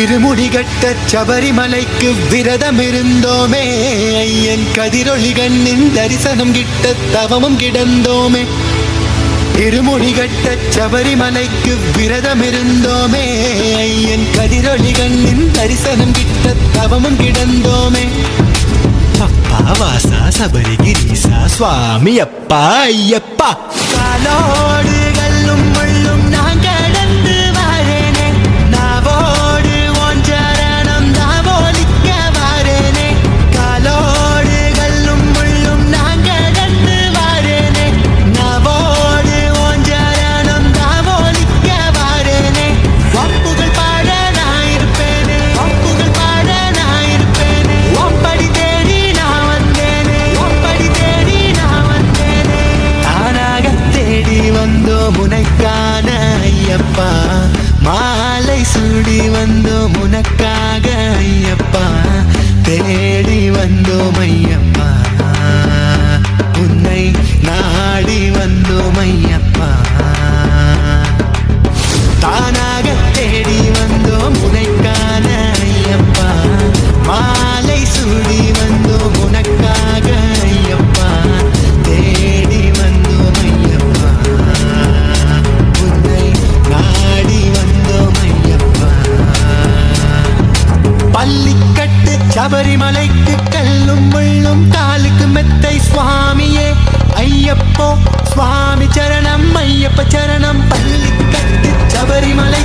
இருமுடிகட்ட சபரிமலைக்கு விரதம் இருந்தோமே, ஐயன் கதிரொளி கண்ணின் தரிசனம் கிட்ட தவமும் கிடந்தோமே. இருமுடிகட்ட சபரிமலைக்கு விரதம் இருந்தோமே, ஐயன் கதிரொளி கண்ணின் தரிசனம் கிட்ட தவமும் கிடந்தோமே. அப்பா வாசா சபரிகிரீசா சுவாமி அப்பா ஐயப்பா. காலோடு கல்லும் முள்ளும் நான் கடந்து வரேனே, நாவோடு உன் சரணம் தாவோலிக்க வரேனே. காலோடு கல்லும் முள்ளும் நான் கடந்து வரேனே, நாவோடு உன் சரணம் தாவோலிக்க வரேனே. ஒப்புகள் பாட நான் இருப்பேனே, ஒப்புகள் பாட நான் இருப்பேனே. ஒப்படி தேடி நான் வந்தேனே, ஒப்படி தேடி நான் வந்தேனே. தானாக தேடி வந்தோம் உனக்கான ஐயப்பா, மாலை சூடி வந்தோம் உனக்காக ஐயப்பா. தேடி வந்தோம் ஐயப்பா, உன்னை நாடி வந்தோம் ஐயப்பா. தானாக தேடி வந்தோம் உனக்கான ஐயப்பா, மாலை சூடி வந்தோம் உனக்காக ஐயப்பா. தேடி வந்தோம் ஐயப்பா, உன்னை நாடி வந்தோம் ஐயப்பா. பள்ளிக்கட்டு சபரிமலைக்கு கல்லும் முள்ளும் காலுக்கு மெத்தை சுவாமியே ஐயப்போ. சுவாமி சரணம் ஐயப்ப சரணம். பள்ளிக்கட்டு சபரிமலை